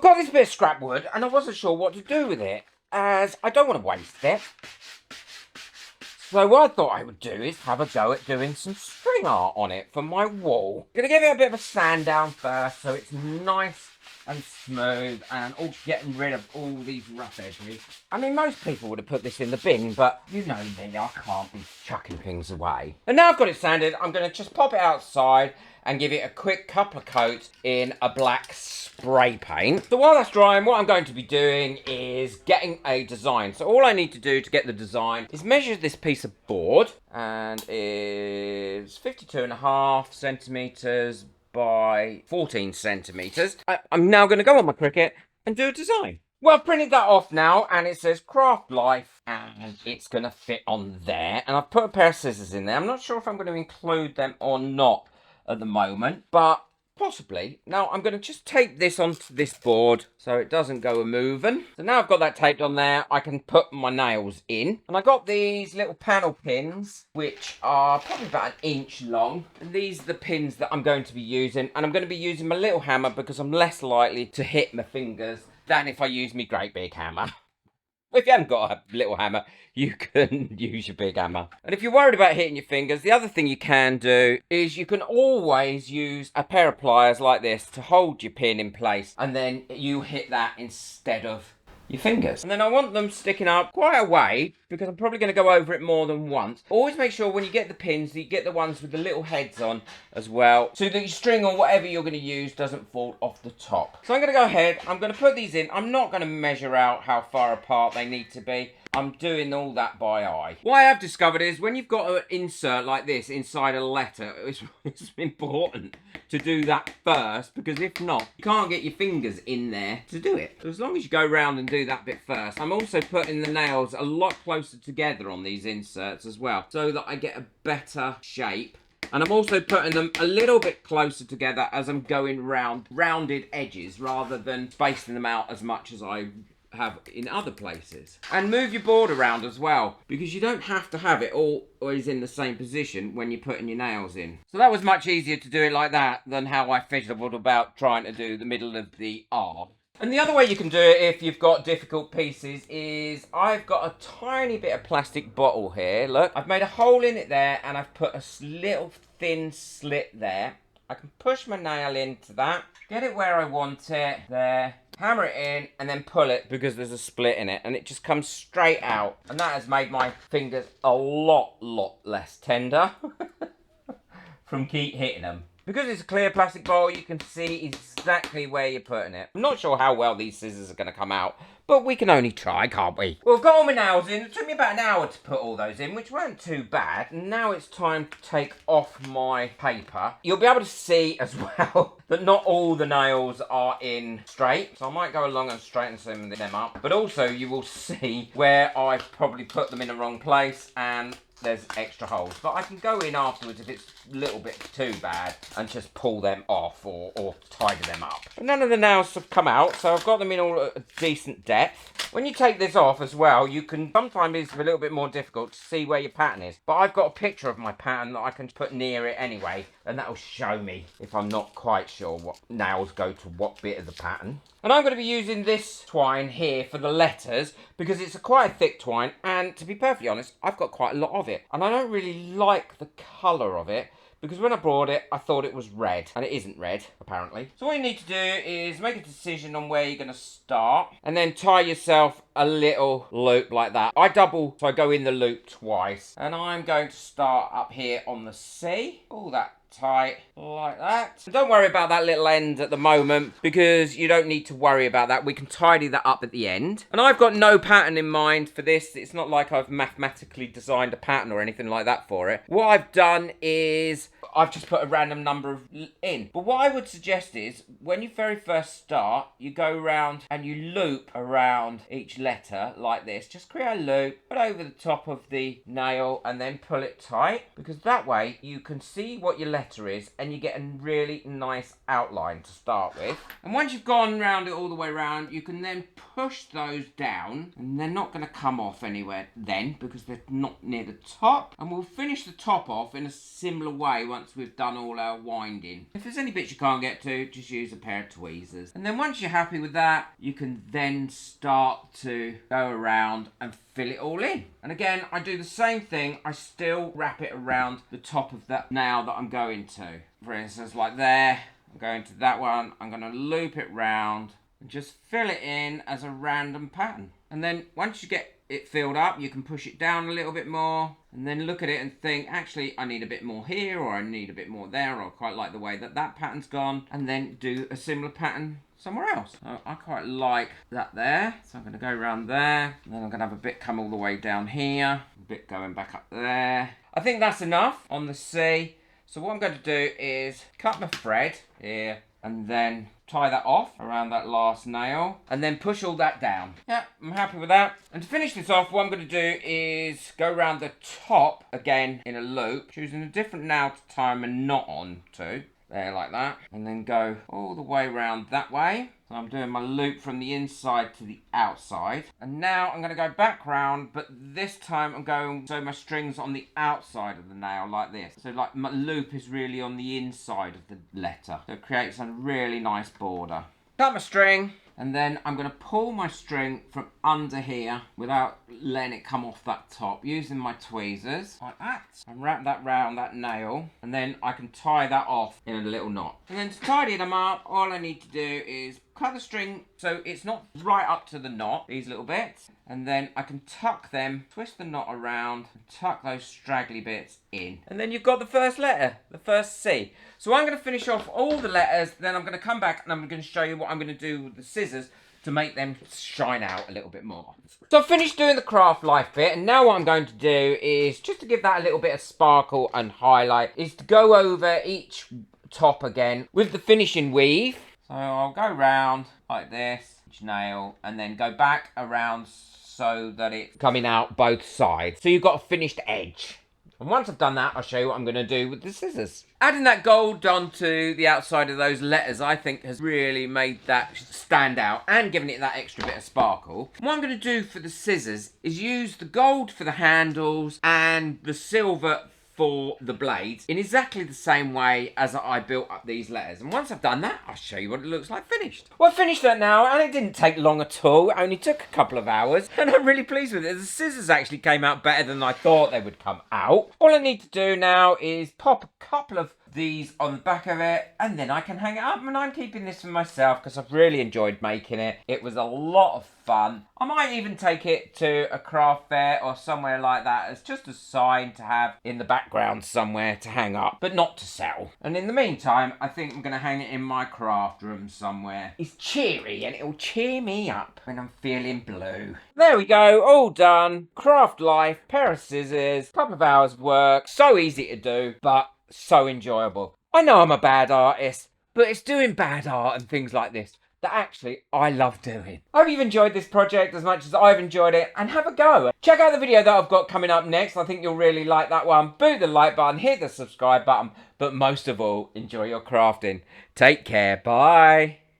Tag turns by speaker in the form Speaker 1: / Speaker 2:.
Speaker 1: got this bit of scrap wood and I wasn't sure what to do with it, as I don't want to waste it. So what I thought I would do is have a go at doing some string art on it for my wall. Gonna give it a bit of a sand down first so it's nice and smooth and all getting rid of all these rough edges. I mean, most people would have put this in the bin, but you know me, I can't be chucking things away. And now I've got it sanded, I'm gonna just pop it outside and give it a quick couple of coats in a black spray paint. So while that's drying, what I'm going to be doing is getting a design. So all I need to do to get the design is measure this piece of board, and it's 52.5 centimetres by 14 centimetres. I'm now going to go on my Cricut and do a design. Well, I've printed that off now, and it says Craft Life, and it's going to fit on there. And I've put a pair of scissors in there. I'm not sure if I'm going to include them or not at the moment, but possibly. Now I'm going to just tape this onto this board so it doesn't go a-moving. So now I've got that taped on there, I can put my nails in. And I got these little panel pins, which are probably about 1 inch long. And these are the pins that I'm going to be using. And I'm going to be using my little hammer because I'm less likely to hit my fingers than if I use my great big hammer. If you haven't got a little hammer, you can use your big hammer. And if you're worried about hitting your fingers, the other thing you can do is you can always use a pair of pliers like this to hold your pin in place, and then you hit that instead of your fingers. And then I want them sticking up quite a way because I'm probably going to go over it more than once. Always make sure when you get the pins that you get the ones with the little heads on as well, so that your string or whatever you're going to use doesn't fall off the top. So I'm going to go ahead, I'm going to put these in. I'm not going to measure out how far apart they need to be. I'm doing all that by eye. What I have discovered is when you've got an insert like this inside a letter, it's important to do that first, because if not, you can't get your fingers in there to do it. So as long as you go around and do that bit first. I'm also putting the nails a lot closer together on these inserts as well, so that I get a better shape. And I'm also putting them a little bit closer together as I'm going round rounded edges, rather than spacing them out as much as I have in other places. And move your board around as well, because you don't have to have it always in the same position when you're putting your nails in. So that was much easier to do it like that than how I fiddled about trying to do the middle of the R. And the other way you can do it if you've got difficult pieces is I've got a tiny bit of plastic bottle here. Look, I've made a hole in it there and I've put a little thin slit there. I can push my nail into that, get it where I want it, there, hammer it in, and then pull it because there's a split in it, and it just comes straight out. And that has made my fingers a lot less tender from keep hitting them. Because it's a clear plastic bowl, you can see exactly where you're putting it. I'm not sure how well these scissors are going to come out, but we can only try, can't we? Well, I've got all my nails in. It took me about an hour to put all those in, which weren't too bad. And now it's time to take off my paper. You'll be able to see as well that not all the nails are in straight. So I might go along and straighten some of them up. But also you will see where I've probably put them in the wrong place and there's extra holes, but I can go in afterwards if it's a little bit too bad and just pull them off or tidy them up. But none of the nails have come out, so I've got them in all at a decent depth. When you take this off as well, you can, sometimes it's a little bit more difficult to see where your pattern is, but I've got a picture of my pattern that I can put near it anyway, and that'll show me if I'm not quite sure what nails go to what bit of the pattern. And I'm going to be using this twine here for the letters because it's quite a thick twine, and to be perfectly honest, I've got quite a lot of it. And I don't really like the colour of it because when I bought it, I thought it was red, and it isn't red, apparently. So what you need to do is make a decision on where you're going to start, and then tie yourself a little loop like that. I double, so I go in the loop twice, and I'm going to start up here on the C. All that tight like that. Don't worry about that little end at the moment because you don't need to worry about that. We can tidy that up at the end. And I've got no pattern in mind for this. It's not like I've mathematically designed a pattern or anything like that for it. What I've done is I've just put a random number in. But what I would suggest is when you very first start, you go around and you loop around each letter like this. Just create a loop, put over the top of the nail and then pull it tight, because that way you can see what your letter is and you get a really nice outline to start with. And once you've gone round it all the way around, you can then push those down, and they're not going to come off anywhere then because they're not near the top. And we'll finish the top off in a similar way once once we've done all our winding. If there's any bits you can't get to, just use a pair of tweezers. And then once you're happy with that, you can then start to go around and fill it all in. And again, I do the same thing. I still wrap it around the top of that nail that I'm going to. For instance, like there, I'm going to that one. I'm going to loop it round and just fill it in as a random pattern. And then once you get it filled up, you can push it down a little bit more and then look at it and think, actually, I need a bit more here, or I need a bit more there, or I quite like the way that that pattern's gone, and then do a similar pattern somewhere else. So I quite like that there. So I'm going to go around there, and then I'm going to have a bit come all the way down here, a bit going back up there. I think that's enough on the C. So what I'm going to do is cut my thread here, and then tie that off around that last nail, and then push all that down. Yeah, I'm happy with that. And to finish this off, what I'm going to do is go around the top again in a loop, choosing a different nail to tie my knot on to. There, like that. And then go all the way around that way. So I'm doing my loop from the inside to the outside. And now I'm going to go back round, but this time I'm going so my string's on the outside of the nail like this. So like my loop is really on the inside of the letter. So it creates a really nice border. Cut my string. And then I'm going to pull my string from under here without letting it come off that top, using my tweezers like that, and wrap that round that nail, and then I can tie that off in a little knot. And then to tidy them up, all I need to do is cut the string so it's not right up to the knot, these little bits, and then I can tuck them, twist the knot around, and tuck those straggly bits in. And then you've got the first letter, the first C. So I'm going to finish off all the letters, then I'm going to come back and I'm going to show you what I'm going to do with the scissors to make them shine out a little bit more. So I've finished doing the craft life bit, and now what I'm going to do is, just to give that a little bit of sparkle and highlight, is to go over each top again with the finishing weave. So I'll go round like this, each nail, and then go back around so that it's coming out both sides. So you've got a finished edge. And once I've done that, I'll show you what I'm going to do with the scissors. Adding that gold onto the outside of those letters, I think, has really made that stand out and given it that extra bit of sparkle. What I'm going to do for the scissors is use the gold for the handles and the silver for the blades in exactly the same way as I built up these letters. And once I've done that, I'll show you what it looks like finished. Well, I've finished that now, and it didn't take long at all. It only took a couple of hours, and I'm really pleased with it. The scissors actually came out better than I thought they would come out. All I need to do now is pop a couple of these on the back of it, and then I can hang it up. And I'm keeping this for myself because I've really enjoyed making it. It was a lot of fun. I might even take it to a craft fair or somewhere like that as just a sign to have in the background somewhere to hang up, but not to sell. And in the meantime, I think I'm going to hang it in my craft room somewhere. It's cheery and it'll cheer me up when I'm feeling blue. There we go, all done. Craft life, pair of scissors, couple of hours work. So easy to do, but so enjoyable. I know I'm a bad artist, but it's doing bad art and things like this that actually I love doing. I hope you've enjoyed this project as much as I've enjoyed it, and have a go. Check out the video that I've got coming up next. I think you'll really like that one. Boot the like button, hit the subscribe button, but most of all, enjoy your crafting. Take care, bye.